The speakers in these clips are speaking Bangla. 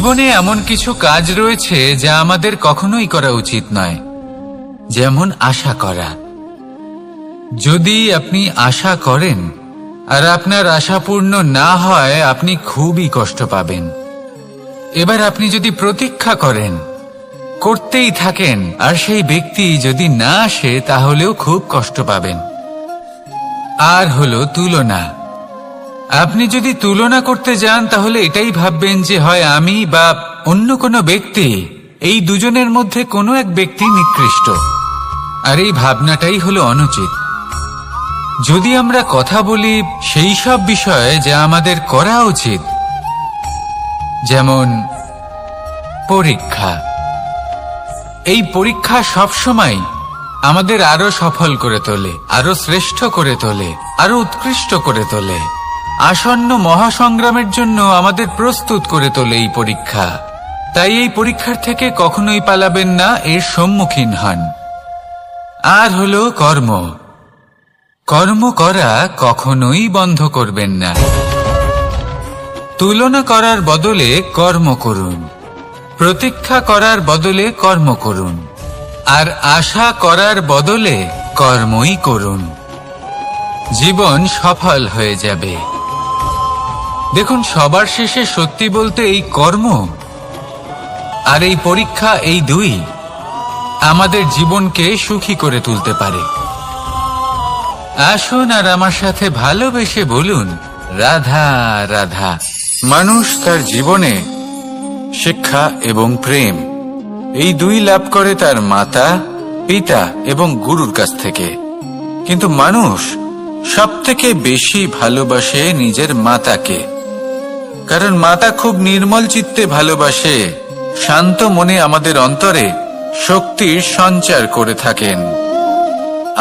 জীবনে এমন কিছু কাজ রয়েছে যা আমাদের কখনোই করা উচিত নয়, যেমন আশা করা। যদি আপনি আশা করেন আর আপনার আশা পূর্ণ না হয়, আপনি খুবই কষ্ট পাবেন। এবার আপনি যদি প্রতীক্ষা করেন, করতেই থাকেন, আর সেই ব্যক্তি যদি না আসে, তাহলেও খুব কষ্ট পাবেন। আর হলো তুলনা। আপনি যদি তুলনা করতে যান, তাহলে এটাই ভাববেন যে হয় আমি বা অন্য কোনো ব্যক্তি, এই দুজনের মধ্যে কোনো এক ব্যক্তি নিকৃষ্ট। আর এই ভাবনাটাই হলো অনুচিত। যদি আমরা কথা বলি সেই সব বিষয়ে যা আমাদের করা উচিত, যেমন পরীক্ষা। এই পরীক্ষা সবসময় আমাদের আরো সফল করে তোলে, আরো শ্রেষ্ঠ করে তোলে, আরো উৎকৃষ্ট করে তোলে। আসন্ন মহাসংগ্রামের জন্য আমাদের প্রস্তুত করে তোলে এই পরীক্ষা। তাই এই পরীক্ষার থেকে কখনোই পালাবেন না, এর সম্মুখীন হন। আর হলো কর্ম। কর্ম করা কখনোই বন্ধ করবেন না। তুলনা করার বদলে কর্ম করুন, প্রতীক্ষা করার বদলে কর্ম করুন, আর আশা করার বদলে কর্মই করুন। জীবন সফল হয়ে যাবে। দেখুন, সবার শেষে সত্যি বলতে এই কর্ম আর এই পরীক্ষা, এই দুই আমাদের জীবনকে সুখী করে তুলতে পারে। আসুন আর আমার সাথে ভালোবেসে বলুন, রাধা রাধা। মানুষ তার জীবনে শিক্ষা এবং প্রেম, এই দুই লাভ করে তার মাতা, পিতা এবং গুরুর কাছ থেকে। কিন্তু মানুষ সবথেকে বেশি ভালোবাসে নিজের মাতাকে, কারণ মাতা খুব নির্মল চিত্তে ভালোবাসে, শান্ত মনে আমাদের অন্তরে শক্তির সঞ্চার করে থাকেন,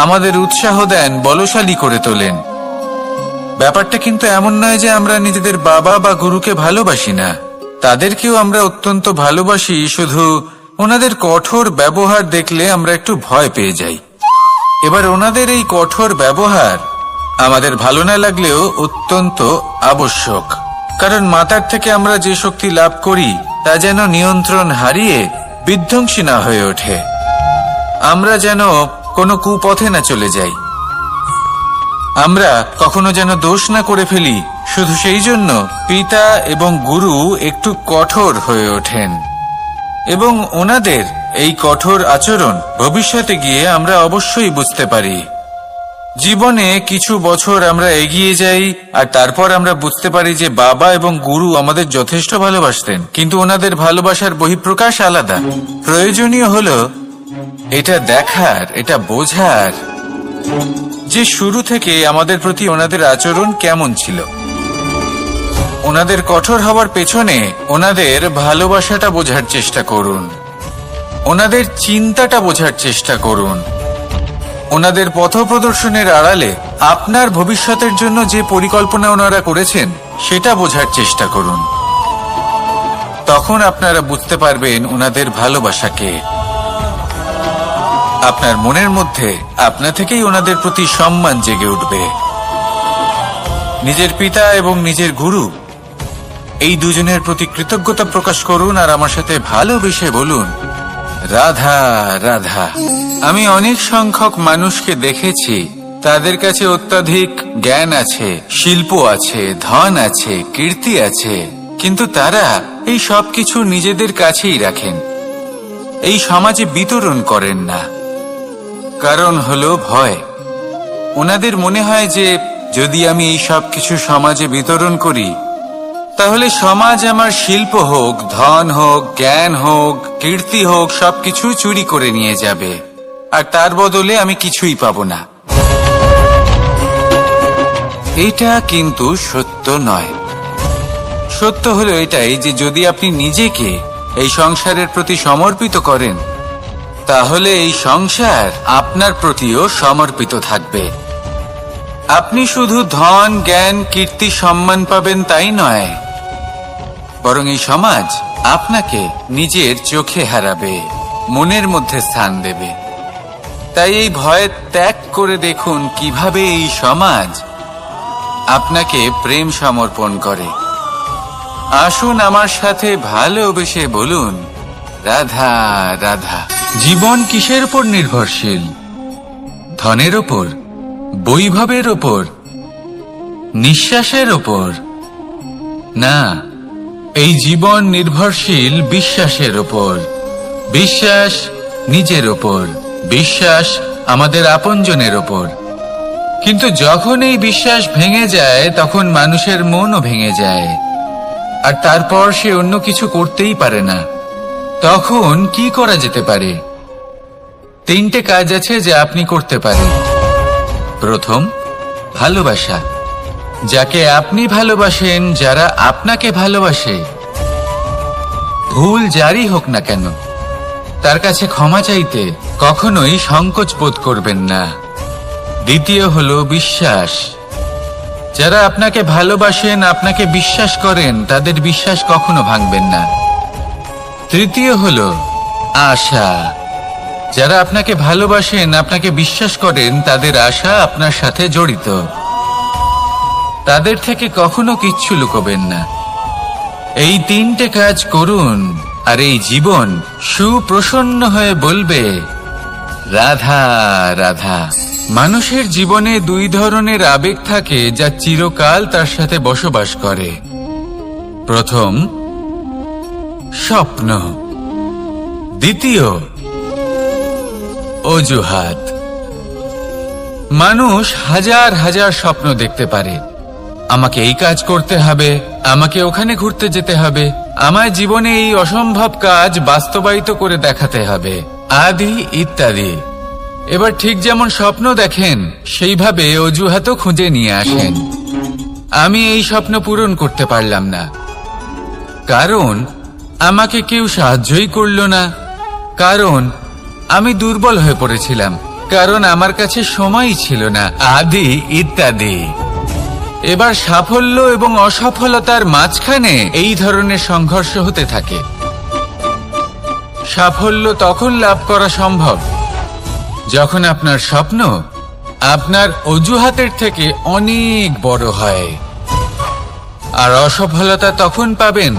আমাদের উৎসাহ দেন, বলশালী করে তোলেন। ব্যাপারটা কিন্তু এমন নয় যে আমরা নিজেদের বাবা বা গুরুকে ভালোবাসি না, তাদেরকেও আমরা অত্যন্ত ভালোবাসি, শুধু ওনাদের কঠোর ব্যবহার দেখলে আমরা একটু ভয় পেয়ে যাই। এবার ওনাদের এই কঠোর ব্যবহার আমাদের ভালো না লাগলেও অত্যন্ত আবশ্যক, কারণ মাতার থেকে আমরা যে শক্তি লাভ করি তা যেন নিয়ন্ত্রণ হারিয়ে বিধ্বংসী না হয়ে ওঠে, আমরা যেন কোনো কুপথে না চলে যাই, আমরা কখনো যেন দোষ না করে ফেলি। শুধু সেই জন্য পিতা এবং গুরু একটু কঠোর হয়ে ওঠেন, এবং ওনাদের এই কঠোর আচরণ ভবিষ্যতে গিয়ে আমরা অবশ্যই বুঝতে পারি। জীবনে কিছু বছর আমরা এগিয়ে যাই আর তারপর আমরা বুঝতে পারি যে বাবা এবং গুরু আমাদের যথেষ্ট ভালোবাসতেন, কিন্তু ওনাদের ভালোবাসার বহিঃপ্রকাশ আলাদা। প্রয়োজনীয় হলো এটা দেখার, এটা বোঝার যে শুরু থেকে আমাদের প্রতি ওনাদের আচরণ কেমন ছিল। ওনাদের কঠোর হওয়ার পেছনে ওনাদের ভালোবাসাটা বোঝার চেষ্টা করুন, ওনাদের চিন্তাটা বোঝার চেষ্টা করুন, ওনাদের পথপ্রদর্শনের আড়ালে আপনার ভবিষ্যতের জন্য যে পরিকল্পনা ওনারা করেছেন সেটা বোঝার চেষ্টা করুন। তখন আপনারা বুঝতে পারবেন ওনাদের ভালোবাসাকে। আপনার মনের মধ্যে আপনা থেকেই ওনাদের প্রতি সম্মান জেগে উঠবে। নিজের পিতা এবং নিজের গুরু, এই দুজনের প্রতি কৃতজ্ঞতা প্রকাশ করুন আর আমার সাথে ভালোবেসে বলুন, রাধা রাধা। আমি অনেক সংখ্যক মানুষকে দেখেছি, তাদের কাছে অত্যাধিক জ্ঞান আছে, শিল্প আছে, ধন আছে, কীর্তি আছে, কিন্তু তারা এই সব কিছু নিজেদের কাছেই রাখেন, এই সমাজে বিতরণ করেন না। কারণ হলো ভয়। ওনাদের মনে হয় যে যদি আমি এই সব কিছু সমাজে বিতরণ করি, তাহলে সমাজ আমার শিল্প হোক, ধন হোক, জ্ঞান হোক, কীর্তি হোক, সবকিছু চুরি করে নিয়ে যাবে, আর তার বদলে আমি কিছুই পাবো না। এটা কিন্তু সত্য নয়। সত্য হলো এটাই যে যদি আপনি নিজেকে এই সংসারের প্রতি সমর্পিত করেন, তাহলে এই সংসার আপনার প্রতিও সমর্পিত থাকবে। আপনি শুধু ধন, জ্ঞান, কীর্তি, সম্মান পাবেন তাই নয়, বরং এই সমাজ আপনাকে নিজের চোখে হারাবে, মনের মধ্যে স্থান দেবে। তাই এই ভয় ত্যাগ করে দেখুন কিভাবে এই সমাজ আপনাকে প্রেম সমর্পণ করে। আসুন আমার সাথে ভালোবেসে বলুন, রাধা রাধা। জীবন কিসের উপর নির্ভরশীল? ধনের ওপর, বৈভবের ওপর, নিঃশ্বাসের ওপর? না, এই জীবন নির্ভরশীল বিশ্বাসের ওপর। বিশ্বাস নিজের ওপর, বিশ্বাস আমাদের আপনজনের ওপর। কিন্তু যখন এই বিশ্বাস ভেঙে যায় তখন মানুষের মনও ভেঙে যায়, আর তারপর সে অন্য কিছু করতেই পারে না। তখন কি করা যেতে পারে? 3টে কাজ আছে যা আপনি করতে পারেন। প্রথম, ভালোবাসা। যাকে আপনি ভালোবাসেন, যারা আপনাকে ভালোবাসে, ভুল যারই হোক না কেন, তার কাছে ক্ষমা চাইতে কখনোই সংকোচ বোধ করবেন না। দ্বিতীয় হলো বিশ্বাস। যারা আপনাকে ভালোবাসেন, আপনাকে বিশ্বাস করেন, তাদের বিশ্বাস কখনো ভাঙবেন না। তৃতীয় হলো আশা। যারা আপনাকে ভালোবাসেন, আপনাকে বিশ্বাস করেন, তাদের আশা আপনার সাথে জড়িত। তাদের থেকে কখনো কিচ্ছু লুকোবেন না। এই 3টে কাজ করুন, আর এই জীবন সুপ্রসন্ন হয়ে বলবে, রাধা রাধা। মানুষের জীবনে 2 ধরনের আবেগ থাকে যা চিরকাল তার সাথে বসবাস করে। প্রথম, স্বপ্ন। দ্বিতীয়, অজুহাত। মানুষ হাজার হাজার স্বপ্ন দেখতে পারে। আমাকে এই কাজ করতে হবে, আমাকে ওখানে ঘুরতে যেতে হবে, আমার জীবনে এই অসম্ভব কাজ বাস্তবায়িত করে দেখাতে হবে, আদি ইত্যাদি। এবার ঠিক যেমন স্বপ্ন দেখেন, সেইভাবে অজুহাতও খুঁজে নিয়ে আসেন। আমি এই স্বপ্ন পূরণ করতে পারলাম না, কারণ আমাকে কেউ সাহায্যই করল না, কারণ আমি দুর্বল হয়ে পড়েছিলাম, কারণ আমার কাছে সময়ই ছিল না, আদি ইত্যাদি। এবার সাফল্য এবং অসফলতার মাঝখানে এই ধরনের সংঘর্ষ হতে থাকে। সাফল্য তখন লাভ করা সম্ভব যখন আপনার স্বপ্ন আপনার অজুহাতের থেকে অনেক বড় হয়, আর অসফলতা তখন পাবেন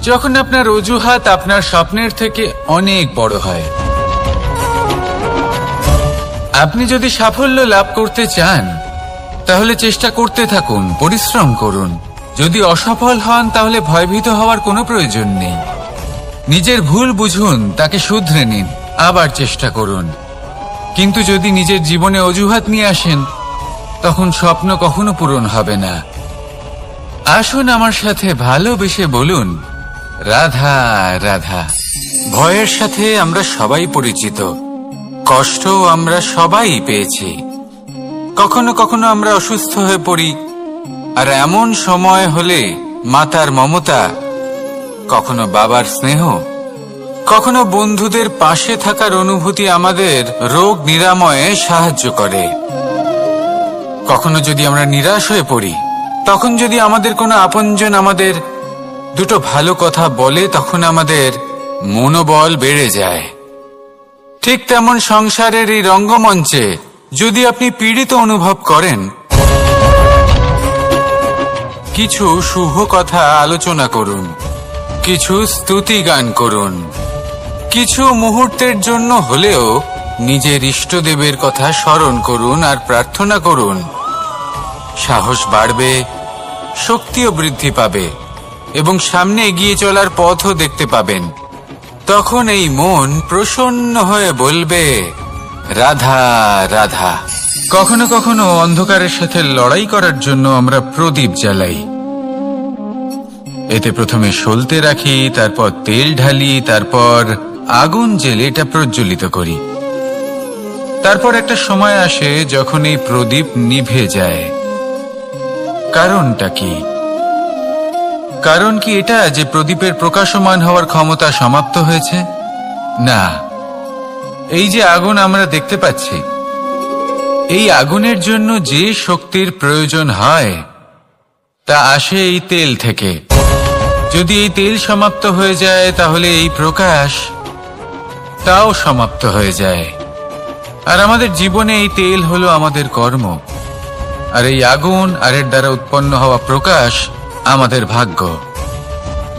যখন আপনার অজুহাত আপনার স্বপ্নের থেকে অনেক বড় হয়। আপনি যদি সাফল্য লাভ করতে চান, তাহলে চেষ্টা করতে থাকুন, পরিশ্রম করুন। যদি অসফল হন, তাহলে ভয়ভীত হওয়ার কোনো প্রয়োজন নেই। নিজের ভুল বুঝুন, তাকে শুধরে নিন, আবার চেষ্টা করুন। কিন্তু যদি নিজের জীবনে অজুহাত নিয়ে আসেন, তখন স্বপ্ন কখনো পূরণ হবে না। আসুন আমার সাথে ভালোবেসে বলুন, রাধা রাধা। ভয়ের সাথে আমরা সবাই পরিচিত, কষ্ট আমরা সবাই পেয়েছি। কখনো কখনো আমরা অসুস্থ হয়ে পড়ি, আর এমন সময় হলে মাতার মমতা, কখনো বাবার স্নেহ, কখনো বন্ধুদের পাশে থাকার অনুভূতি আমাদের রোগ নিরাময়ে সাহায্য করে। কখনো যদি আমরা নিরাশ হয়ে পড়ি, তখন যদি আমাদের কোনো আপনজন আমাদের 2টো ভালো কথা বলে, তখন আমাদের মনোবল বেড়ে যায়। ঠিক তেমন সংসারের এই রঙ্গমঞ্চে যদি আপনি পীড়িত অনুভব করেন, কিছু শুভ কথা আলোচনা করুন, কিছু স্তুতি গান করুন, কিছু মুহূর্তের জন্য হলেও নিজের ইষ্টদেবের কথা স্মরণ করুন আর প্রার্থনা করুন। সাহস বাড়বে, শক্তিও বৃদ্ধি পাবে, এবং সামনে এগিয়ে চলার পথও দেখতে পাবেন। তখন এই মন প্রসন্ন হয়ে বলবে, রাধা রাধা। কখনো কখনো অন্ধকারের সাথে লড়াই করার জন্য আমরা প্রদীপ জ্বালাই। এতে প্রথমে সলতে রাখি, তারপর তেল ঢালি, তারপর আগুন জ্বেলে এটা প্রজ্বলিত করি। তারপর একটা সময় আসে যখন এই প্রদীপ নিভে যায়। কারণটা কি? কারণ কি এটা যে প্রদীপের প্রকাশমান হওয়ার ক্ষমতা সমাপ্ত হয়েছে? না, এই যে আগুন আমরা দেখতে পাচ্ছি, এই আগুনের জন্য যে শক্তির প্রয়োজন হয় তা আসে এই তেল থেকে। যদি এই তেল সমাপ্ত হয়ে যায়, তাহলে এই প্রকাশ তাও সমাপ্ত হয়ে যায়। আর আমাদের জীবনে এই তেল হলো আমাদের কর্ম, আর এই আগুন আর এর দ্বারা উৎপন্ন হওয়া প্রকাশ আমাদের ভাগ্য।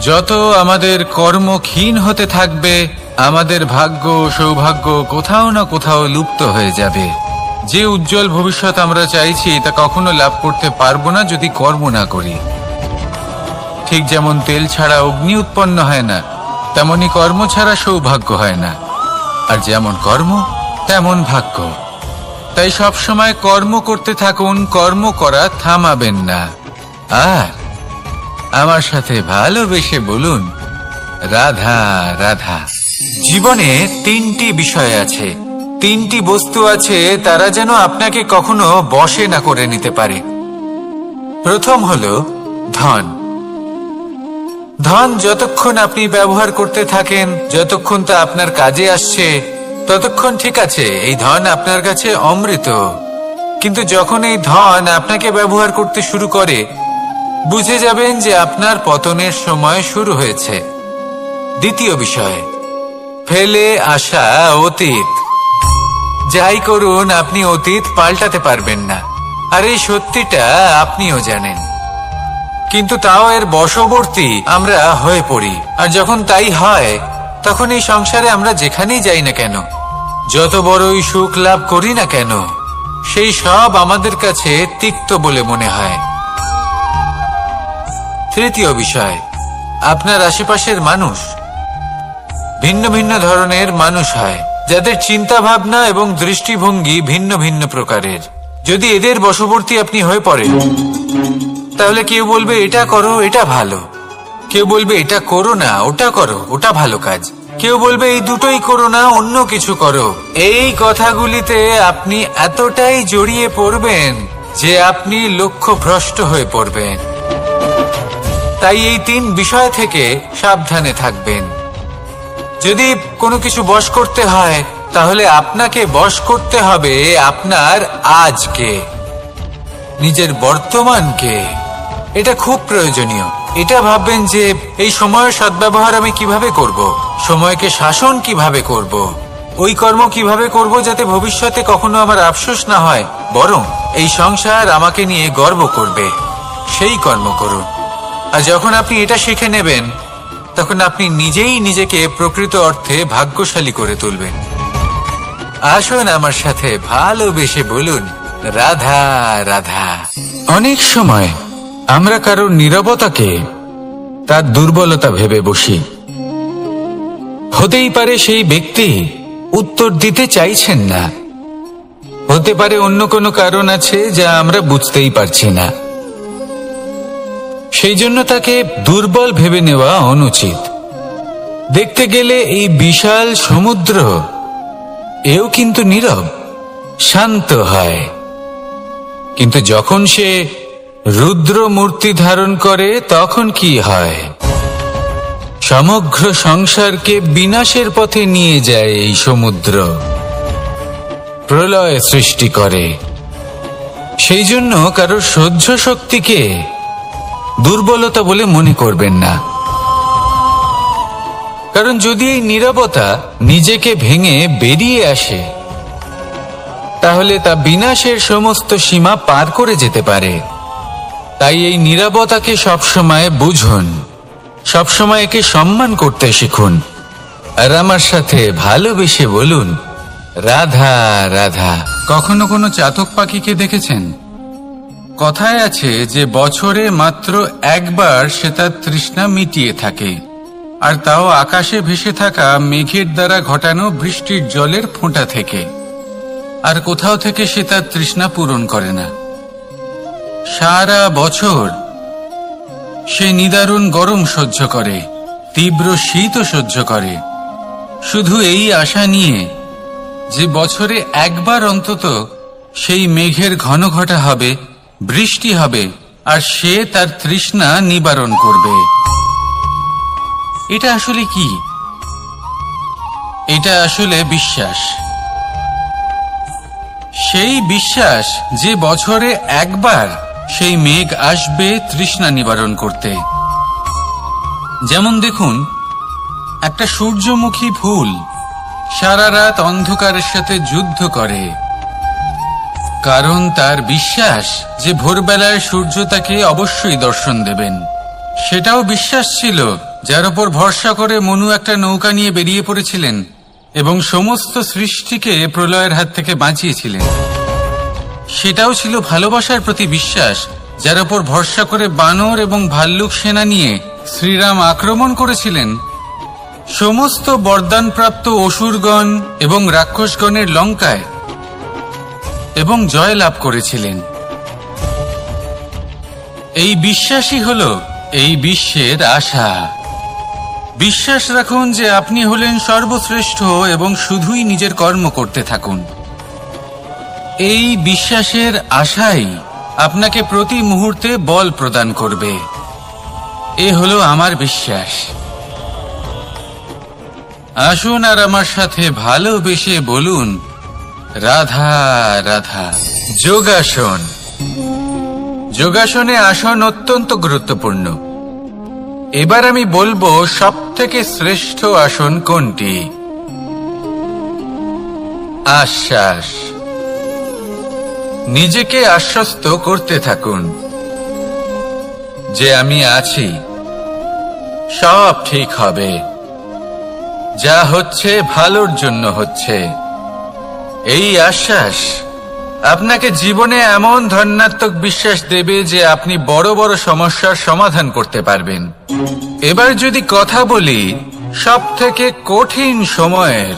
যত আমাদের কর্ম ক্ষীণ হতে থাকবে, আমাদের ভাগ্য সৌভাগ্য কোথাও না কোথাও লুপ্ত হয়ে যাবে। যে উজ্জ্বল ভবিষ্যৎ আমরা চাইছি তা কখনো লাভ করতে পারবো না যদি কর্ম না করি। ঠিক যেমন তেল ছাড়া অগ্নি উৎপন্ন হয় না, তেমনি কর্ম ছাড়া সৌভাগ্য হয় না। আর যেমন কর্ম তেমন ভাগ্য। তাই সব সময় কর্ম করতে থাকুন, কর্ম করা থামাবেন না। আর আমার সাথে ভালোবেসে বলুন, রাধা রাধা। জীবনে তিনটি বিষয় আছে, তিনটি বস্তু আছে, তারা যেন আপনাকে কখনো বশে না করে নিতে পারে। প্রথম হলো ধন। ধন যতক্ষণ আপনি ব্যবহার করতে থাকেন, যতক্ষণ তা আপনার কাজে আসছে, ততক্ষণ ঠিক আছে, এই ধন আপনার কাছে অমৃত। কিন্তু যখন এই ধন আপনাকে ব্যবহার করতে শুরু করে, বুঝে যাবেন যে আপনার পতনের সময় শুরু হয়েছে। দ্বিতীয় বিষয়, ফেলে আসা অতীত। যাই করুন, আপনি অতীত পাল্টাতে পারবেন না, আর এই সত্যিটা আপনিও জানেন। কিন্তু তাও এর বশবর্তী আমরা হয়ে পড়ি। আর যখন তাই হয়, তখন এই সংসারে আমরা যেখানেই যাই না কেন, যত বড়ই সুখ লাভ করি না কেন, সেই সব আমাদের কাছে তিক্ত বলে মনে হয়। তৃতীয় বিষয়, আপনার আশেপাশের মানুষ ভিন্ন ভিন্ন ধরনের মানুষ হয়, যাদের চিন্তা ভাবনা এবং দৃষ্টিভঙ্গি ভিন্ন ভিন্ন প্রকারের। যদি এদের বশবর্তী আপনি হয়ে পড়েন, তাহলে কেউ বলবে এটা করো, এটা ভালো। কেউ বলবে এটা করো না, ওটা করো, ওটা ভালো কাজ। কেউ বলবে এই দুটোই করো না, অন্য কিছু করো। এই কথাগুলিতে আপনি এতটাই জড়িয়ে পড়বেন যে আপনি লক্ষ্যভ্রষ্ট হয়ে পড়বেন। তাই এই তিন বিষয় থেকে সাবধানে থাকবেন। যদি কোনো কিছু বশ করতে হয়, তাহলে আপনাকে বশ করতে হবে আপনার আজকে, নিজের বর্তমানকে। এটা খুব প্রয়োজনীয়। এটা ভাববেন যে এই সময়ের সদ্ব্যবহার আমি কিভাবে করব, সময়কে শাসন কিভাবে করব, ওই কর্ম কিভাবে করব যাতে ভবিষ্যতে কখনো আমার আফসোস না হয়, বরং এই সংসার আমাকে নিয়ে গর্ব করবে, সেই কর্ম করুন। আর যখন আপনি এটা শিখে নেবেন, তখন আপনি নিজেই নিজেকে প্রকৃত অর্থে ভাগ্যশালী করে তুলবেন। আসুন আমার সাথে ভালোবেসে বলুন, রাধা রাধা। অনেক সময় আমরা কারোর নীরবতাকে তার দুর্বলতা ভেবে বসি। হতেই পারে সেই ব্যক্তি উত্তর দিতে চাইছেন না, হতে পারে অন্য কোনো কারণ আছে যা আমরা বুঝতেই পারছি না। সেই জন্য তাকে দুর্বল ভেবে নেওয়া অনুচিত। দেখতে গেলে এই বিশাল সমুদ্র এও কিন্তু নীরব, শান্ত হয়। কিন্তু যখন সে রুদ্র মূর্তি ধারণ করে, তখন কি হয়? সমগ্র সংসারকে বিনাশের পথে নিয়ে যায় এই সমুদ্র, প্রলয় সৃষ্টি করে। সেই জন্য কারো সহ্য শক্তিকে দুর্বলতা বলে মনে করবেন না। কারণ যদি এই নীরবতা নিজেকে ভেঙে বেরিয়ে আসে, তাহলে তা বিনাশের সমস্ত সীমা পার করে যেতে পারে। তাই এই নীরবতাকে সবসময় বুঝুন, সবসময় একে সম্মান করতে শিখুন। আর আমার সাথে ভালোবেসে বলুন, রাধা রাধা। কখনো কোনো চাতক পাখিকে দেখেছেন? কথায় আছে যে বছরে মাত্র একবার সে তার তৃষ্ণা মিটিয়ে থাকে, আর তাও আকাশে ভেসে থাকা মেঘের দ্বারা ঘটানো বৃষ্টির জলের ফোঁটা থেকে। আর কোথাও থেকে সে তার তৃষ্ণা পূরণ করে না। সারা বছর সে নিদারুণ গরম সহ্য করে, তীব্র শীতও সহ্য করে, শুধু এই আশা নিয়ে যে বছরে একবার অন্তত সেই মেঘের ঘন ঘটা হবে, বৃষ্টি হবে, আর সে তার তৃষ্ণা নিবারণ করবে। এটা আসলে কি? এটা আসলে বিশ্বাস। সেই বিশ্বাস যে বছরে একবার সেই মেঘ আসবে তৃষ্ণা নিবারণ করতে। যেমন দেখুন, একটা সূর্যমুখী ফুল সারা রাত অন্ধকারের সাথে যুদ্ধ করে, কারণ তার বিশ্বাস যে ভোরবেলায় সূর্য তাকে অবশ্যই দর্শন দেবেন। সেটাও বিশ্বাস ছিল যার উপর ভরসা করে মনু একটা নৌকা নিয়ে বেরিয়ে পড়েছিলেন এবং সমস্ত সৃষ্টিকে প্রলয়ের হাত থেকে বাঁচিয়েছিলেন। সেটাও ছিল ভালোবাসার প্রতি বিশ্বাস, যার উপর ভরসা করে বানর এবং ভাল্লুক সেনা নিয়ে শ্রীরাম আক্রমণ করেছিলেন সমস্ত বরদানপ্রাপ্ত অসুরগণ এবং রাক্ষসগণের লঙ্কায় এবং জয় লাভ করেছিলেন। এই বিশ্বাসই হল এই বিশ্বের আশা। বিশ্বাস রাখুন যে আপনি হলেন সর্বশ্রেষ্ঠ এবং শুধুই নিজের কর্ম করতে থাকুন। এই বিশ্বাসের আশাই আপনাকে প্রতি মুহূর্তে বল প্রদান করবে। এ হলো আমার বিশ্বাস। আসুন আর আমার সাথে ভালোবেসে বলুন, রাধা রাধা। যোগাসন। যোগাসনে আসন অত্যন্ত গুরুত্বপূর্ণ। এবার আমি বলবো সবথেকে শ্রেষ্ঠ আসন কোনটি। আশ্বাস। নিজেকে আশ্বস্ত করতে থাকুন যে আমি আছি, সব ঠিক হবে, যা হচ্ছে ভালোর জন্য হচ্ছে। এই আশ্বাস আপনাকে জীবনে এমন ধনাত্মক বিশ্বাস দেবে যে আপনি বড় বড় সমস্যার সমাধান করতে পারবেন। এবার যদি কথা বলি সবথেকে কঠিন সময়ের,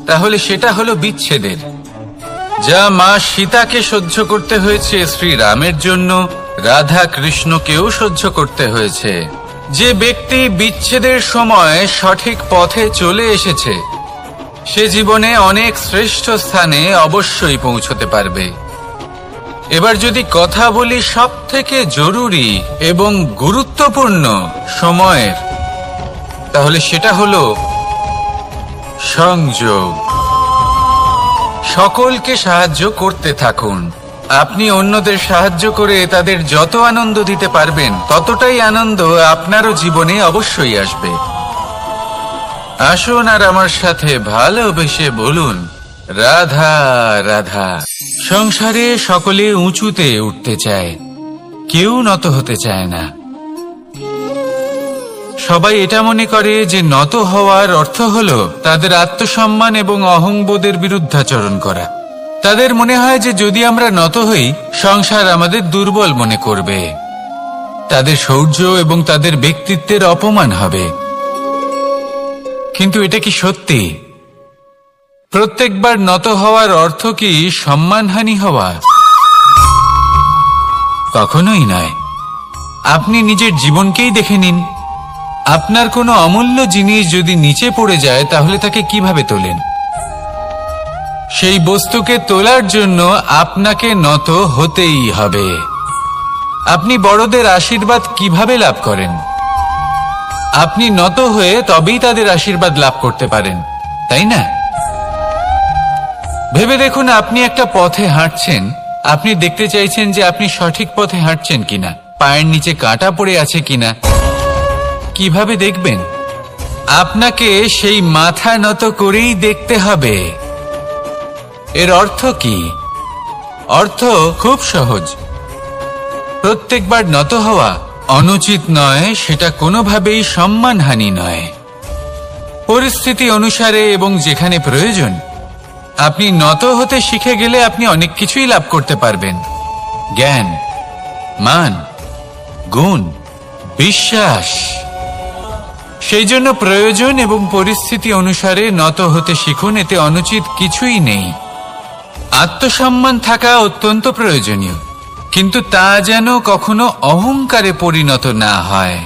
তাহলে সেটা হলো বিচ্ছেদের। যা মা সীতাকে সহ্য করতে হয়েছে শ্রীরামের জন্য, রাধা কৃষ্ণকেও সহ্য করতে হয়েছে। যে ব্যক্তি বিচ্ছেদের সময় সঠিক পথে চলে এসেছে সে জীবনে অনেক শ্রেষ্ঠ স্থানে অবশ্যই পৌঁছতে পারবে। এবার যদি কথা বলি সবথেকে জরুরি এবং গুরুত্বপূর্ণ সময়ের, তাহলে সেটা হলো সংযোগ। সকলকে সাহায্য করতে থাকুন। আপনি অন্যদের সাহায্য করে তাদের যত আনন্দ দিতে পারবেন ততটাই আনন্দ আপনারও জীবনে অবশ্যই আসবে। আসুন আর আমার সাথে ভালোবেসে বলুন, রাধা রাধা। সংসারে সকলে উঁচুতে উঠতে চায়, কেউ নত হতে চায় না। সবাই এটা মনে করে যে নত হওয়ার অর্থ হলো তাদের আত্মসম্মান এবং অহংবোধের বিরুদ্ধাচরণ করা। তাদের মনে হয় যে যদি আমরা নত হই সংসার আমাদের দুর্বল মনে করবে, তাদের শৌর্য এবং তাদের ব্যক্তিত্বের অপমান হবে। কিন্তু এটা কি সত্যি? প্রত্যেকবার নত হওয়ার অর্থ কি সম্মানহানি হওয়া? কখনোই নয়। আপনি নিজের জীবনকেই দেখে নিন। আপনার কোনো অমূল্য জিনিস যদি নিচে পড়ে যায় তাহলে তাকে কিভাবে তোলেন? সেই বস্তুকে তোলার জন্য আপনাকে নত হতেই হবে। আপনি বড়দের আশীর্বাদ কিভাবে লাভ করেন? আপনি নত হয়ে তবেই তাদের আশীর্বাদ লাভ করতে পারেন, তাই না? ভেবে দেখুন, আপনি একটা পথে হাঁটছেন, আপনি দেখতে চাইছেন যে আপনি সঠিক পথে হাঁটছেন কিনা, পায়ের নিচে কাঁটা পড়ে আছে কিনা। কিভাবে দেখবেন? আপনাকে সেই মাথা নত করেই দেখতে হবে। এর অর্থ কি? অর্থ খুব সহজ। প্রত্যেকবার নত হওয়া অনুচিত নয়, সেটা কোনোভাবেই সম্মানহানি নয়। পরিস্থিতি অনুসারে এবং যেখানে প্রয়োজন আপনি নত হতে শিখে গেলে আপনি অনেক কিছুই লাভ করতে পারবেন। জ্ঞান, মান, গুণ, বিশ্বাস। সেই জন্য প্রয়োজন এবং পরিস্থিতি অনুসারে নত হতে শিখুন, এতে অনুচিত কিছুই নেই। আত্মসম্মান থাকা অত্যন্ত প্রয়োজনীয়, কিন্তু তা যেন কখনো অহংকারে পরিণত না হয়।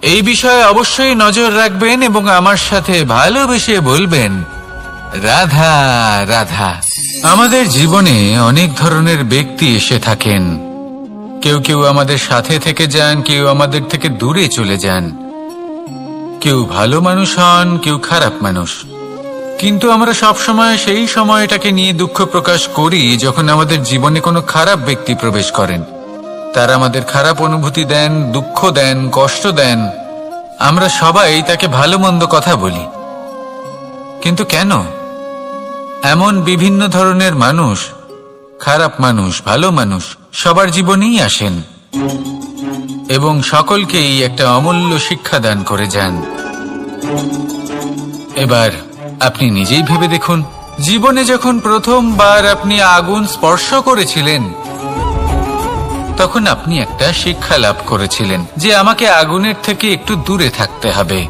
এই বিষয়ে অবশ্যই নজর রাখবেন এবং আমার সাথে ভালোবেসে বলবেন, রাধা রাধা। আমাদের জীবনে অনেক ধরনের ব্যক্তি এসে থাকেন। কেউ কেউ আমাদের সাথে থেকে যান, কেউ আমাদের থেকে দূরে চলে যান। কেউ ভালো মানুষ হন, কেউ খারাপ মানুষ। কিন্তু আমরা সবসময় সেই সময়টাকে নিয়ে দুঃখ প্রকাশ করি যখন আমাদের জীবনে কোনো খারাপ ব্যক্তি প্রবেশ করেন। তারা আমাদের খারাপ অনুভূতি দেন, দুঃখ দেন, কষ্ট দেন। আমরা সবাই তাকে ভালো মন্দ কথা বলি, কিন্তু কেন? এমন বিভিন্ন ধরনের মানুষ, খারাপ মানুষ, ভালো মানুষ সবার জীবনেই আসেন এবং সকলকেই একটা অমূল্য শিক্ষা দান করে যান। এবার আপনি নিজেই ভেবে দেখুন, জীবনে যখন প্রথমবার আপনি আগুন স্পর্শ করেছিলেন তখন আপনি একটা শিক্ষা লাভ করেছিলেন যে আমাকে আগুনের থেকে একটু দূরে থাকতে হবে।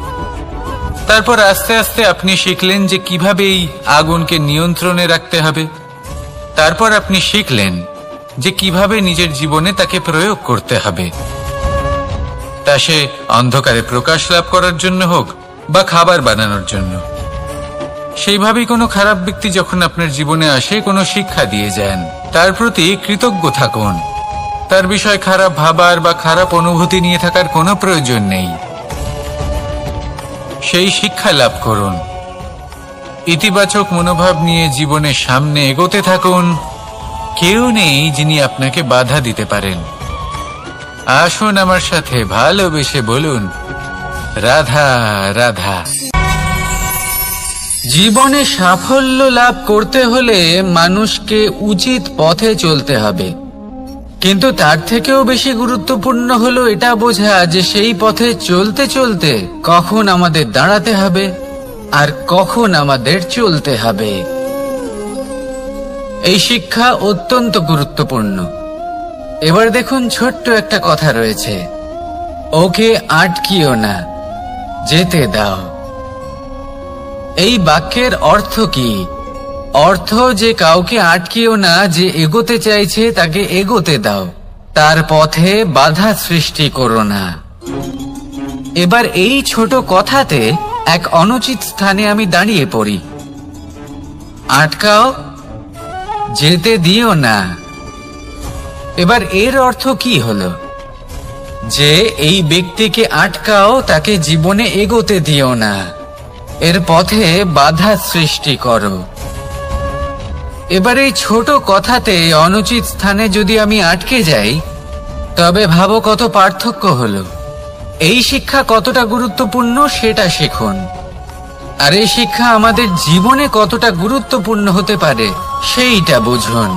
তারপর আস্তে আস্তে আপনি শিখলেন যে কিভাবে এই আগুনকে নিয়ন্ত্রণে রাখতে হবে। তারপর আপনি শিখলেন যে কিভাবে নিজের জীবনে তাকে প্রয়োগ করতে হবে, তা সে অন্ধকারে প্রকাশ লাভ করার জন্য হোক বা খাবার বানানোর জন্য। সেইভাবেই কোনো খারাপ ব্যক্তি যখন আপনার জীবনে আসে কোনো শিক্ষা দিয়ে যান, তার প্রতি কৃতজ্ঞ থাকুন। তার বিষয় খারাপ ভাবার বা খারাপ অনুভূতি নিয়ে থাকার কোনো প্রয়োজন নেই। সেই শিক্ষা লাভ করুন, ইতিবাচক মনোভাব নিয়ে জীবনের সামনে এগোতে থাকুন। কেউ নেই যিনি আপনাকে বাধা দিতে পারেন। আসুন আমার সাথে ভালোবেসে বলুন, রাধা রাধা। জীবনে সাফল্য লাভ করতে হলে মানুষকে উচিত পথে চলতে হবে, কিন্তু তার থেকেও বেশি গুরুত্বপূর্ণ হলো এটা বোঝা যে সেই পথে চলতে চলতে কখন আমাদের দাঁড়াতে হবে আর কখন আমাদের চলতে হবে। এই শিক্ষা অত্যন্ত গুরুত্বপূর্ণ। এবার দেখুন, ছোট্ট একটা কথা রয়েছে, ওকে আটকিও না, যেতে দাও। এই বাক্যের অর্থ কি? অর্থ যে কাউকে আটকিও না, যে এগোতে চাইছে তাকে এগোতে দাও, তার পথে বাধা সৃষ্টি করো না। এবার এই ছোট কথাতে এক অনুচিত স্থানে আমি দাঁড়িয়ে পড়ি। আটকাও, যেতে দিও না। এবার এর অর্থ কি হলো? যে এই ব্যক্তিকে আটকাও, তাকে জীবনে এগোতে দিও না, এর পথে বাধা সৃষ্টি করো। এবার এই ছোট কথাতে অনুচিত স্থানে যদি আমি আটকে যাই, তবে ভাবো কত পার্থক্য হলো। এই শিক্ষা কতটা গুরুত্বপূর্ণ সেটা শিখুন, আর এই শিক্ষা আমাদের জীবনে কতটা গুরুত্বপূর্ণ হতে পারে সেইটা বুঝুন।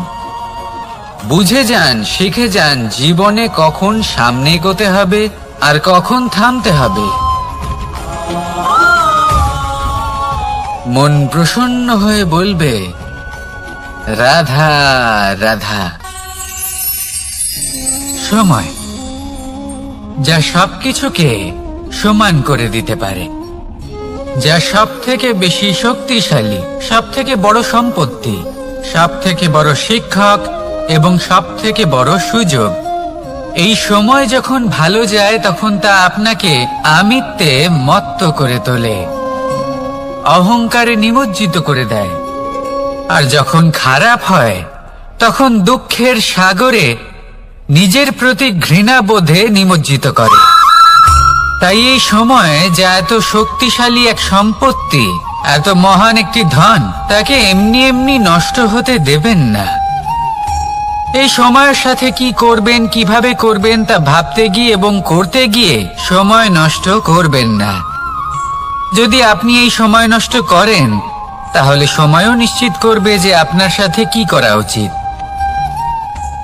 বুঝে যান, শিখে যান জীবনে কখন সামনে এগোতে হবে আর কখন থামতে হবে। মন প্রসন্ন হয়ে বলবে, রাধা রাধা। সময় যা সবকিছুকে সমান করে দিতে পারে, যা সব থেকে বেশি শক্তিশালী, সব থেকে বড় সম্পত্তি, সব থেকে বড় শিক্ষক এবং সব থেকে বড় সুযোগ। এই সময় যখন ভালো যায় তখন তা আপনাকে আমিত্বে মত্ত করে তোলে, অহংকারে নিমজ্জিত করে দেয়। আর যখন খারাপ হয় তখন দুঃখের সাগরে নিজের প্রতি ঘৃণাবোধে নিমজ্জিত করে। তাই এই সময় যা এত শক্তিশালী এক সম্পত্তি, এত মহান একটি ধন, তাকে এমনি এমনি নষ্ট হতে দেবেন না। এই সময়ের সাথে কি করবেন, কিভাবে করবেন তা ভাবতে গিয়ে এবং করতে গিয়ে সময় নষ্ট করবেন না। যদি আপনি এই সময় নষ্ট করেন, তাহলে সময়ও নিশ্চিত করবে যে আপনার সাথে কি করা উচিত।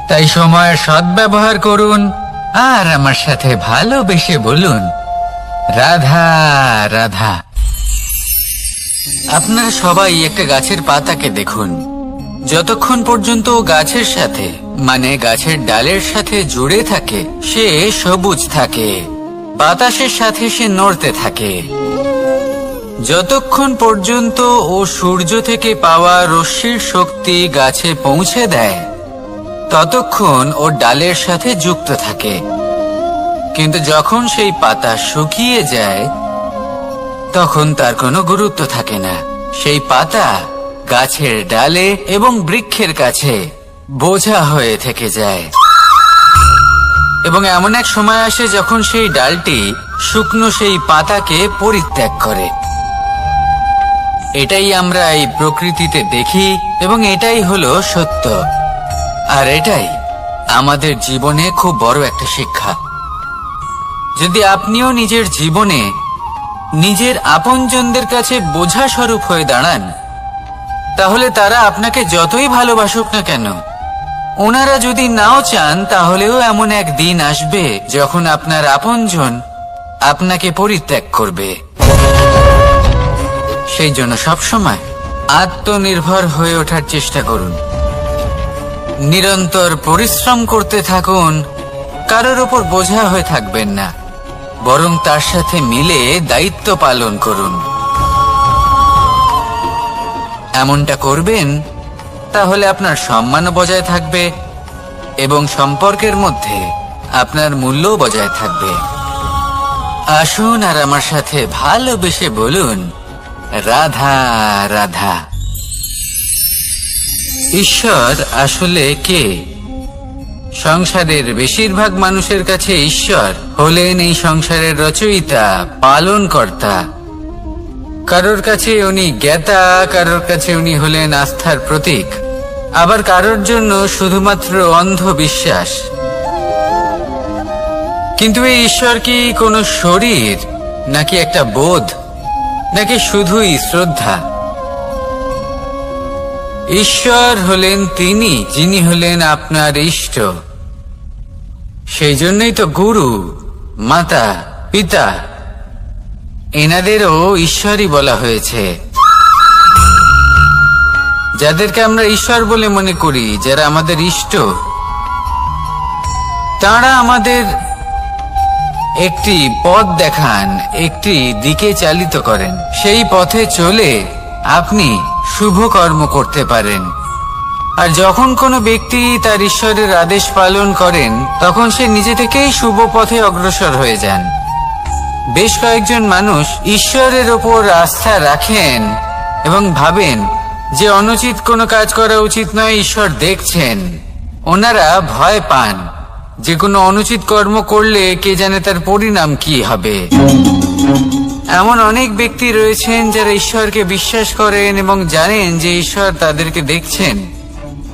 তাই সময়ের সদ্ব্যবহার করুন আর আমার সাথে ভালোবেসে বলুন, রাধা রাধা। আপনারা সবাই একটা গাছের পাতাকে দেখুন, যতক্ষণ পর্যন্ত গাছের সাথে মানে গাছের ডালের সাথে জুড়ে থাকে সে সবুজ থাকে, বাতাসের সাথে সে নড়তে থাকে। যতক্ষণ পর্যন্ত ও সূর্য থেকে পাওয়া রশ্মির শক্তি গাছে পৌঁছে দেয় ততক্ষণ ও ডালের সাথে যুক্ত থাকে। কিন্তু যখন সেই পাতা শুকিয়ে যায় তখন তার কোনো গুরুত্ব থাকে না। সেই পাতা গাছের ডালে এবং বৃক্ষের কাছে বোঝা হয়ে থেকে যায়। এবং এমন এক সময় আসে যখন সেই ডালটি শুকনো সেই পাতাকে পরিত্যাগ করে। এটাই আমরা এই প্রকৃতিতে দেখি এবং এটাই হলো সত্য। আর এটাই আমাদের জীবনে খুব বড় একটা শিক্ষা। যদি আপনিও নিজের জীবনে নিজের আপনজনদের কাছে বোঝা স্বরূপ হয়ে দাঁড়ান, তাহলে তারা আপনাকে যতই ভালোবাসুক না কেন, ওনারা যদি নাও চান তাহলেও এমন এক দিন আসবে যখন আপনার আপনজন আপনাকে পরিত্যাগ করবে। সেই জন্য সবসময় আত্মনির্ভর হয়ে ওঠার চেষ্টা করুন, নিরন্তর পরিশ্রম করতে থাকুন, কারোর ওপর বোঝা হয়ে থাকবেন না, বরং তার সাথে মিলে দায়িত্ব পালন করুন। এমনটা করবেন তাহলে আপনার সম্মানও বজায় থাকবে এবং সম্পর্কের মধ্যে আপনার মূল্যও বজায় থাকবে। আসুন আর আমার সাথে ভালোবেসে বলুন, রাধা রাধা। ঈশ্বর আসলে কে? সংসারের বেশিরভাগ মানুষের কাছে ঈশ্বর হলেন এই সংসারের রচয়িতা, পালনকর্তা। কারোর কাছে উনি জ্ঞাতা, কারোর কাছে উনি হলেন আস্থার প্রতীক, আবার কারোর জন্য শুধুমাত্র অন্ধবিশ্বাস। কিন্তু এই ঈশ্বর কি কোনো শরীর, নাকি একটা বোধ, নাকি শুধুই শ্রদ্ধা? ঈশ্বর হলেন তিনি যিনি হলেন আপনার ইষ্ট। সেই জন্যই তো গুরু, মাতা, পিতা এনাদেরও ঈশ্বরই বলা হয়েছে। যাদেরকে আমরা ঈশ্বর বলে মনে করি, যারা আমাদের ইষ্ট, তারা আমাদের একটি পথ দেখান, একটি দিকে চালিত করেন। সেই পথে চলে আপনি শুভ কর্ম করতে পারেন। আর যখন কোনো ব্যক্তি তার ঈশ্বরের আদেশ পালন করেন, তখন সে নিজে থেকেই শুভ পথে অগ্রসর হয়ে যান। বেশ কয়েকজন মানুষ ঈশ্বরের ওপর আস্থা রাখেন এবং ভাবেন যে অনুচিত কোনো কাজ করা উচিত নয়, ঈশ্বর দেখছেন। ওনারা ভয় পান যে কোনো অনুচিত কর্ম করলে কে জানে তার পরিণাম কি হবে। এমন অনেক ব্যক্তি রয়েছেন যারা ঈশ্বরকে বিশ্বাস করেন এবং জানেন যে ঈশ্বর তাদেরকে দেখছেন,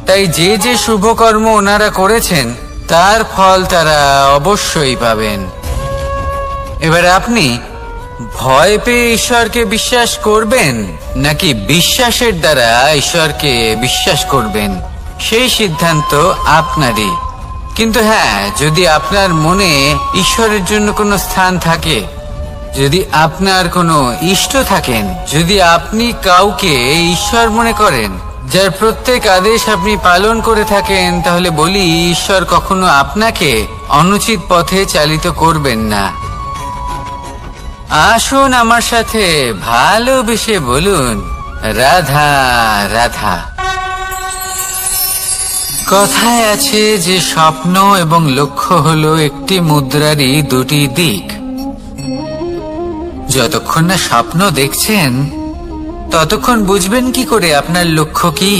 তাই যে যে শুভ কর্ম ওনারা করেছেন তার ফল তারা অবশ্যই পাবেন। এবার আপনি ভয় পেয়ে ঈশ্বরকে বিশ্বাস করবেন নাকি বিশ্বাসের দ্বারা ঈশ্বরকে বিশ্বাস করবেন, সেই সিদ্ধান্ত আপনারই। কিন্তু হ্যাঁ, যদি আপনার মনে ঈশ্বরের জন্য কোনো স্থান থাকে, যদি আপনার কোনো ইষ্ট থাকেন, যদি আপনি কাউকে ঈশ্বর মনে করেন, যার প্রত্যেক আদেশ আপনি পালন করে থাকেন, তাহলে বলি ঈশ্বর কখনো আপনাকে অনুচিত পথে চালিত করবেন না। আসুন আমার সাথে ভালোবেসে বলুন, রাধা রাধা। কথায় আছে যে স্বপ্ন এবং লক্ষ্য হলো একটি মুদ্রারই দুটি দিক। যতক্ষণ না স্বপ্ন দেখছেন ততক্ষণ বুঝবেন কি করে আপনার লক্ষ্য কি?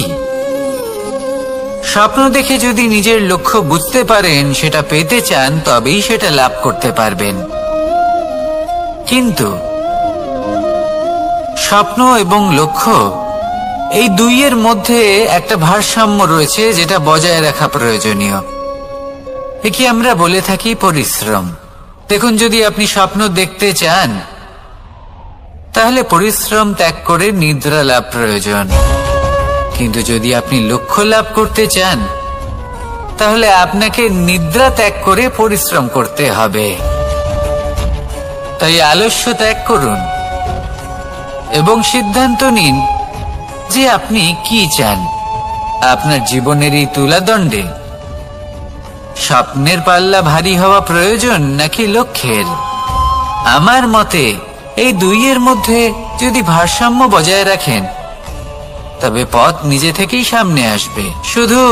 স্বপ্ন দেখে যদি নিজের লক্ষ্য বুঝতে পারেন, সেটা পেতে চান, তবেই সেটা লাভ করতে পারবেন। কিন্তু স্বপ্ন এবং লক্ষ্য এই দুইয়ের মধ্যে একটা ভারসাম্য রয়েছে, যেটা বজায় রাখা প্রয়োজনীয়। একে আমরা বলে থাকি পরিশ্রম। দেখুন, যদি আপনি স্বপ্ন দেখতে চান, তাহলে পরিশ্রম ত্যাগ করে নিদ্রা লাভ প্রয়োজন। কিন্তু যদি আপনি লক্ষ্য লাভ করতে চান, তাহলে আপনাকে নিদ্রা ত্যাগ করে পরিশ্রম করতে হবে। তাই আলস্য ত্যাগ করুন এবং সিদ্ধান্ত নিন যে আপনি কি চান। আপনার জীবনের এই তুলাদণ্ডে স্বপ্নের পাল্লা ভারী হওয়া প্রয়োজন নাকি লক্ষ্যের? আমার মতে এই দুইয়ের মধ্যে যদি ভারসাম্য বজায় রাখেন, তবে পথ নিজে থেকেই সামনে আসবে। শুধু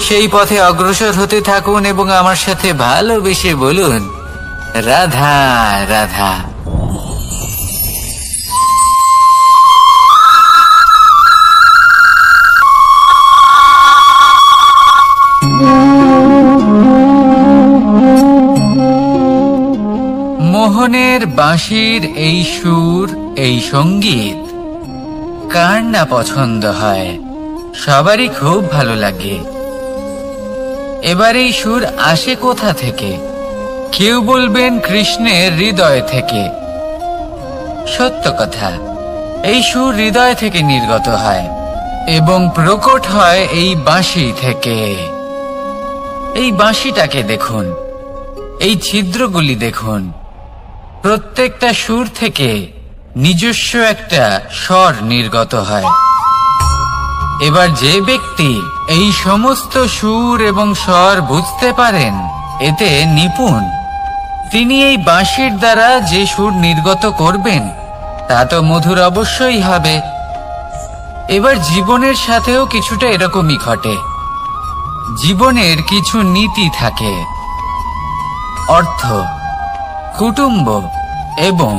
সেই পথে অগ্রসর হতে থাকুন এবং আমার সাথে ভালোবেসে বলুন, রাধা রাধা। মোহনের বাঁশির এই সুর, এই সঙ্গীত কার না পছন্দ হয়? সবারই খুব ভালো লাগে। এবার এই সুর আসে কোথা থেকে? কেউ বলবেন কৃষ্ণের হৃদয় থেকে, সত্য কথা, এই সুর হৃদয় থেকে নির্গত হয় এবং প্রকট হয় এই বাঁশি থেকে। এই বাঁশিটাকে দেখুন, এই ছিদ্রগুলি দেখুন, প্রত্যেকটা সুর থেকে নিজস্ব একটা স্বর নির্গত হয়। এবার যে ব্যক্তি এই সমস্ত সুর এবং স্বর বুঝতে পারেন, এতে নিপুণ, তিনি এই বাঁশির দ্বারা যে সুর নির্গত করবেন তা তো মধুর অবশ্যই হবে। এবার জীবনের সাথেও কিছুটা এরকমই ঘটে। জীবনের কিছু নীতি থাকে, অর্থ, কুটুম্ব এবং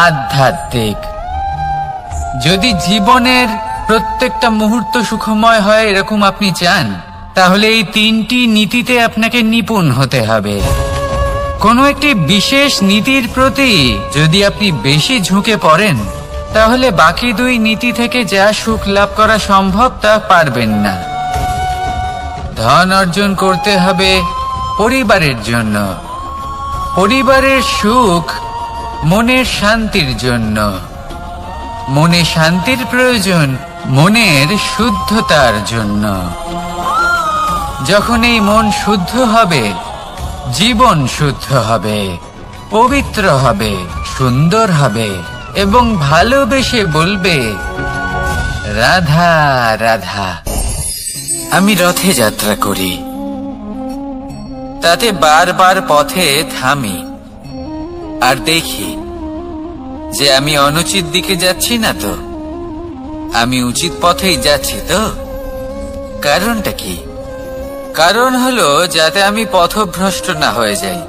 আধ্যাত্মিক। যদি জীবনের প্রত্যেকটা মুহূর্ত সুখময় হয় এরকম আপনি চান, তাহলে এই তিনটি নীতিতে আপনাকে নিপুণ হতে হবে। কোনো একটি বিশেষ নীতির প্রতি যদি আপনি বেশি ঝুঁকে পড়েন, তাহলে বাকি দুই নীতি থেকে যা সুখ লাভ করা সম্ভব তা পারবেন না। ধন অর্জন করতে হবে পরিবারের জন্য, পরিবারের সুখ মনের শান্তির জন্য। মনে শান্তির প্রয়োজন মনের শুদ্ধতার জন্য। যখন এই মন শুদ্ধ হবে, জীবন শুদ্ধ হবে, পবিত্র হবে, সুন্দর হবে এবং ভালোবেসে বলবে, রাধা রাধা। আমি রথে যাত্রা করি, তাতে বারবার পথে থামি আর দেখি যে আমি অনুচিত দিকে যাচ্ছি না তো, আমি উচিত পথেই যাচ্ছি তো। কারণটা কি? কারণ হলো যাতে আমি পথভ্রষ্ট না হয়ে যাই।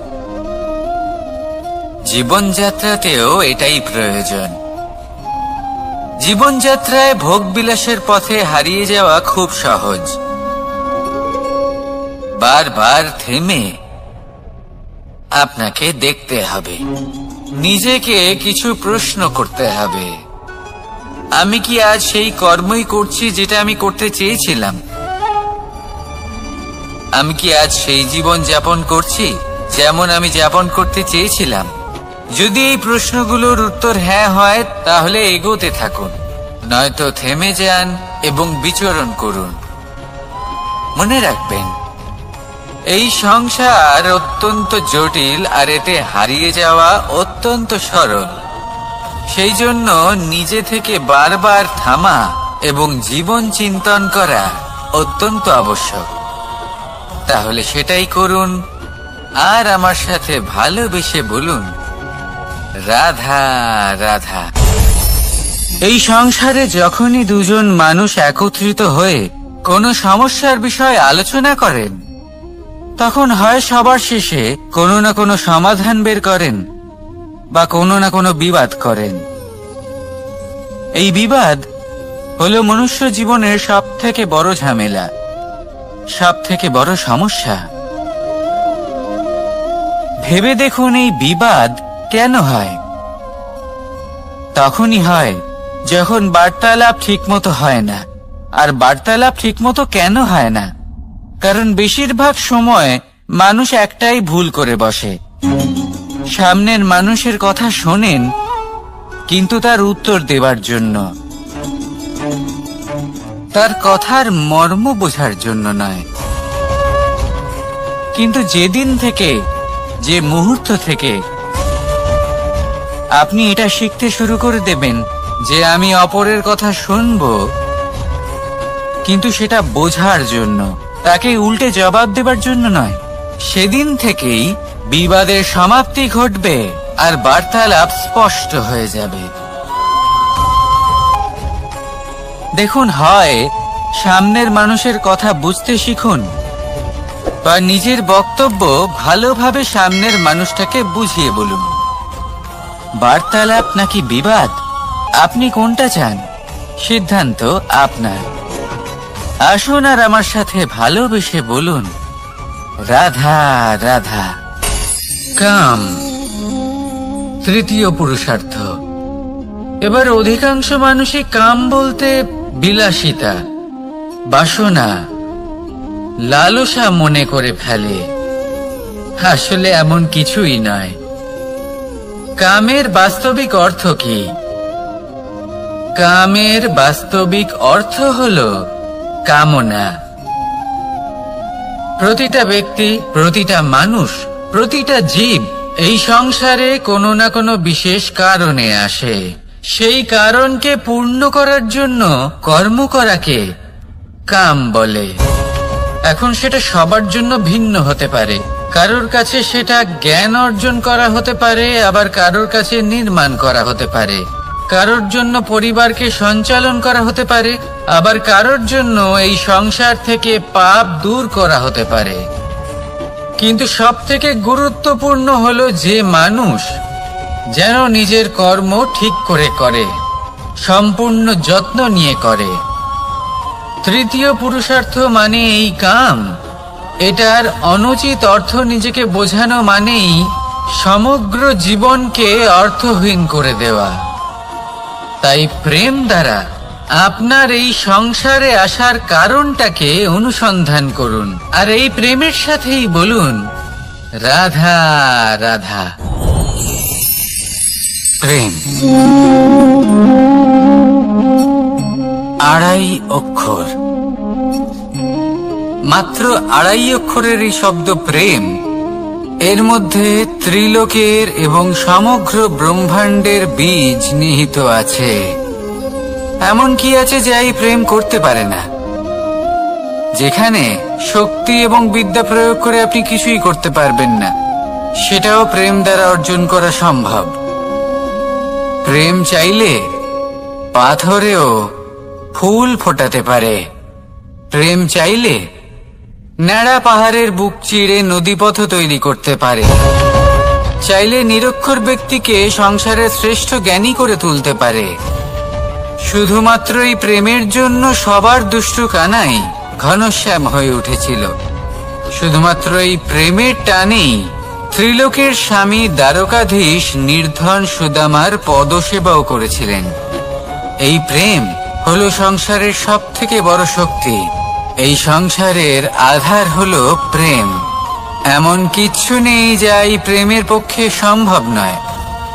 জীবনযাত্রাতেও এটাই প্রয়োজন। জীবনযাত্রায় ভোগ বিলাসের পথে হারিয়ে যাওয়া খুব সহজ। বারবার থেমে আপনাকে দেখতে হবে, নিজেকে কিছু প্রশ্ন করতে হবে। আমি কি আজ সেই কর্মই করছি যেটা আমি করতে চেয়েছিলাম? আমি কি আজ সেই জীবন যাপন করছি যেমন আমি যাপন করতে চেয়েছিলাম? যদি এই প্রশ্নগুলোর উত্তর হ্যাঁ হয়, তাহলে এগোতে থাকুন, নয়তো থেমে যান এবং বিচরণ করুন। মনে রাখবেন, এই সংসার অত্যন্ত জটিল আর এতে হারিয়ে যাওয়া অত্যন্ত সরল। সেই জন্য নিজে থেকে বারবার থামা এবং জীবন চিন্তন করা অত্যন্ত আবশ্যক। তাহলে সেটাই করুন আর আমার সাথে ভালোবেসে বলুন, রাধা রাধা। এই সংসারে যখনই দুজন মানুষ একত্রিত হয়ে কোনো সমস্যার বিষয়ে আলোচনা করেন, তখন হয় সবার শেষে কোনো না কোনো সমাধান বের করেন বা কোনো না কোনো বিবাদ করেন। এই বিবাদ হলো মনুষ্য জীবনের সব থেকে বড় ঝামেলা, সব থেকে বড় সমস্যা। ভেবে দেখুন, এই বিবাদ কেন হয়? তখনই হয় যখন বার্তালাপ ঠিকমতো হয় না। আর বার্তালাপ ঠিকমতো কেন হয় না? কারণ বেশিরভাগ সময় মানুষ একটাই ভুল করে বসে। সামনের মানুষের কথা শোনেন, কিন্তু তার উত্তর দেবার জন্য, তার কথার মর্ম বোঝার জন্য নয়। কিন্তু যেদিন থেকে, যে মুহূর্ত থেকে আপনি এটা শিখতে শুরু করে দেবেন যে আমি অপরের কথা শুনব, কিন্তু সেটা বোঝার জন্য, তাকে উল্টে জবাব দেবার জন্য নয়, সেদিন থেকেই বিবাদের সমাপ্তি ঘটবে আর বার্তালাপ স্পষ্ট হয়ে যাবে। দেখুন, হয় সামনের মানুষের কথা বুঝতে শিখুন বা নিজের বক্তব্য ভালোভাবে সামনের মানুষটাকে বুঝিয়ে বলুন। বার্তালাপ নাকি বিবাদ, আপনি কোনটা চান? সিদ্ধান্ত আপনার। আসুন আর আমার সাথে ভালোবেসে বলুন, রাধা রাধা। কাম, তৃতীয় পুরুষার্থ। এবার অধিকাংশ মানুষই কাম বলতে বিলাসিতা, বাসনা, লালসা মনে করে ফেলে। আসলে এমন কিছুই নয়। কামের বাস্তবিক অর্থ কি? কামের বাস্তবিক অর্থ হলো কামনা। প্রতিটা ব্যক্তি, প্রতিটা মানুষ, প্রতিটা জীব এই সংসারে কোনো না কোনো বিশেষ কারণে আসে। সেই কারণকে পূর্ণ করার জন্য কর্ম করাকে কাম বলে। এখন সেটা সবার জন্য ভিন্ন হতে পারে। কারোর কাছে সেটা জ্ঞান অর্জন করা হতে পারে, আবার কারোর কাছে নির্মাণ করা হতে পারে। কারোর জন্য পরিবারকে সঞ্চালন করা হতে পারে, আবার কারোর জন্য এই সংসার থেকে পাপ দূর করা হতে পারে। কিন্তু সবথেকে গুরুত্বপূর্ণ হলো যে মানুষ যেন নিজের কর্ম ঠিক করে করে, সম্পূর্ণ যত্ন নিয়ে করে। তৃতীয় পুরুষার্থ মানে এই কাম। এটার অনুচিত অর্থ নিজেকে বোঝানো মানেই সমগ্র জীবনকে অর্থহীন করে দেওয়া। তাই প্রেম দ্বারা আপনার এই সংসারে আসার কারণটাকে অনুসন্ধান করুন, আর এই প্রেমের সাথেই বলুন রাধা রাধা। প্রেম আড়াই অক্ষর, মাত্র আড়াই অক্ষরের এই শব্দ প্রেম, এর মধ্যে ত্রিলোকের এবং সমগ্র ব্রহ্মাণ্ডের বীজ নিহিত আছে। এমন কি আছে যে এই প্রেম করতে পারে না? যেখানে শক্তি এবং বিদ্যা প্রয়োগ করে আপনি কিছুই করতে পারবেন না, সেটাও প্রেম দ্বারা অর্জন করা সম্ভব। প্রেম চাইলে পাথরেও ফুল ফোটাতে পারে। প্রেম চাইলে ন্যাড়া পাহাড়ের বুক চিড়ে নদীপথ তৈরি করতে পারে। চাইলে নিরক্ষর ব্যক্তিকে সংসারের শ্রেষ্ঠ জ্ঞানী করে তুলতে পারে। শুধুমাত্র এই প্রেমের জন্য সবার দুষ্টু কানাই ঘনশ্যাম হয়ে উঠেছিল। শুধুমাত্র এই প্রেমের টানেই ত্রিলোকের স্বামী দ্বারকাধীশ নির্ধন সুদামার পদসেবাও করেছিলেন। এই প্রেম হলো সংসারের সব থেকে বড় শক্তি। এই সংসারের আধার হলো প্রেম। এমন কিচ্ছু নেই যা এই প্রেমের পক্ষে সম্ভব নয়।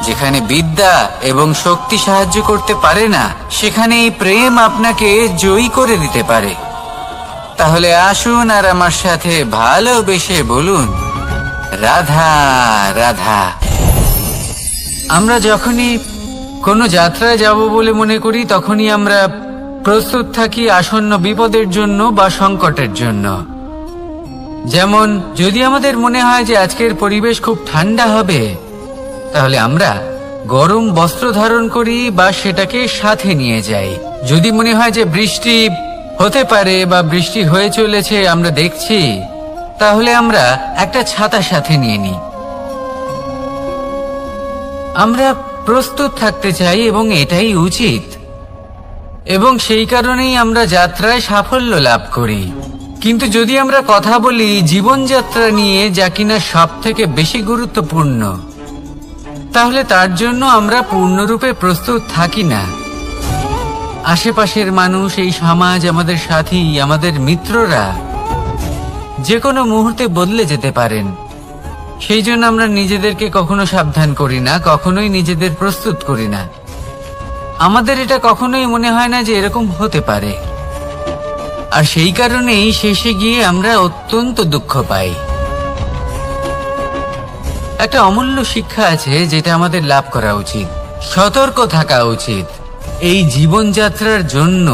যেখানে বিদ্যা এবং শক্তি সাহায্য করতে পারে না, সেখানে এই প্রেম আপনাকে জয়ী করে দিতে পারে। তাহলে আসুন আর আমার সাথে ভালোবেসে বলুন রাধা রাধা। আমরা যখনই কোনো যাত্রায় যাব বলে মনে করি, তখনই আমরা প্রস্তুত থাকি আসন্ন বিপদের জন্য বা সংকটের জন্য। যেমন যদি আমাদের মনে হয় যে আজকের পরিবেশ খুব ঠান্ডা হবে, তাহলে আমরা গরম বস্ত্র ধারণ করি বা সেটাকে সাথে নিয়ে যাই। যদি মনে হয় যে বৃষ্টি হতে পারে বা বৃষ্টি হয়ে চলেছে, আমরা দেখছি, তাহলে আমরা একটা ছাতা সাথে নিয়ে নিই। আমরা প্রস্তুত থাকতে চাই এবং এটাই উচিত, এবং সেই কারণেই আমরা যাত্রায় সাফল্য লাভ করি। কিন্তু যদি আমরা কথা বলি জীবনযাত্রা নিয়ে, যা কিনা সব থেকে বেশি গুরুত্বপূর্ণ, তাহলে তার জন্য আমরা পূর্ণরূপে প্রস্তুত থাকি না। আশেপাশের মানুষ, এই সমাজ, আমাদের সাথী, আমাদের মিত্ররা যে কোনো মুহূর্তে বদলে যেতে পারেন। সেই জন্য আমরা নিজেদেরকে কখনো সাবধান করি না, কখনোই নিজেদের প্রস্তুত করি না। আমাদের এটা কখনোই মনে হয় না যে এরকম হতে পারে, আর সেই কারণেই শেষে গিয়ে আমরা অত্যন্ত দুঃখ পাই। একটা অমূল্য শিক্ষা আছে যেটা আমাদের লাভ করা উচিত। সতর্ক থাকা উচিত। এই জীবনযাত্রার জন্য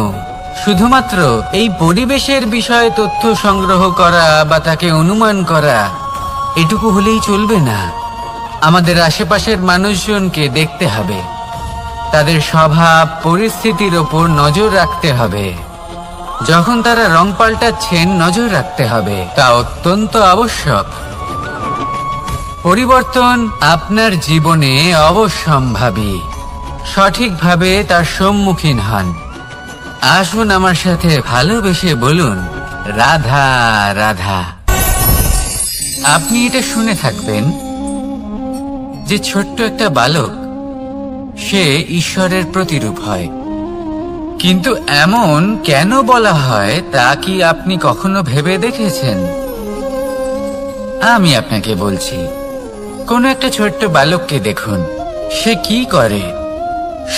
শুধুমাত্র এই পরিবেশের বিষয়ে তথ্য সংগ্রহ করা বা তাকে অনুমান করা, এটুকু হলেই চলবে না। আমাদের আশেপাশের মানুষজনকে দেখতে হবে, তাদের স্বভাব পরিস্থিতির ওপর নজর রাখতে হবে। যখন তারা রং পাল্টাচ্ছেন, নজর রাখতে হবে। তা অত্যন্ত আবশ্যক। পরিবর্তন আপনার জীবনে অবশ্যম্ভাবী। সঠিকভাবে তার সম্মুখীন হন। আসুন আমার সাথে ভালোবেসে বলুন রাধা রাধা। আপনি এটা শুনে থাকবেন যে ছোট্ট একটা বালক, সে ঈশ্বরের প্রতিরূপ হয়। কিন্তু এমন কেন বলা হয় তা কি আপনি কখনো ভেবে দেখেছেন? আমি আপনাকে বলছি, কোনো একটা ছোট্ট বালককে দেখুন। সে কি করে?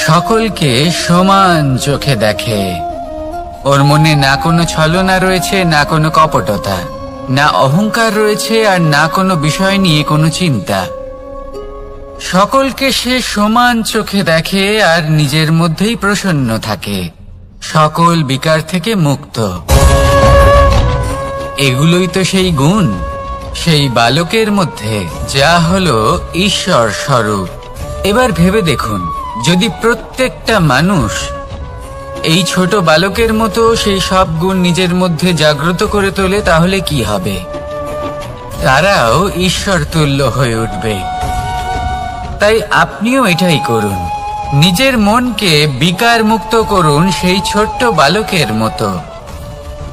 সকলকে সমান চোখে দেখে। ওর মনে না কোনো ছলনা রয়েছে, না কোনো কপটতা, না অহংকার রয়েছে, আর না কোনো বিষয় নিয়ে কোনো চিন্তা। সকলকে সে সমান চোখে দেখে আর নিজের মধ্যেই প্রসন্ন থাকে, সকল বিকার থেকে মুক্ত। এগুলোই তো সেই গুণ, সেই বালকের মধ্যে, যা হলো ঈশ্বর স্বরূপ। এবার ভেবে দেখুন, যদি প্রত্যেকটা মানুষ এই ছোট বালকের মতো সেই সব গুণ নিজের মধ্যে জাগ্রত করে তোলে, তাহলে কি হবে? তারাও ঈশ্বর তুল্য হয়ে উঠবে। তাই আপনিও এটাই করুন, নিজের মনকে বিকার মুক্ত করুন সেই ছোট্ট বালকের মতো।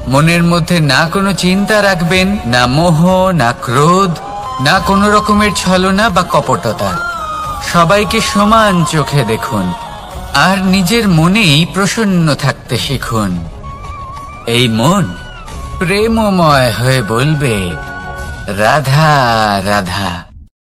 মনের মধ্যে না কোনো চিন্তা রাখবেন, না মোহ, না ক্রোধ, না কোনো রকমের ছলনা বা কপটতা। সবাইকে সমান চোখে দেখুন আর নিজের মনেই প্রসন্ন থাকতে শিখুন। এই মন প্রেমময় হয়ে বলবে, রাধা রাধা।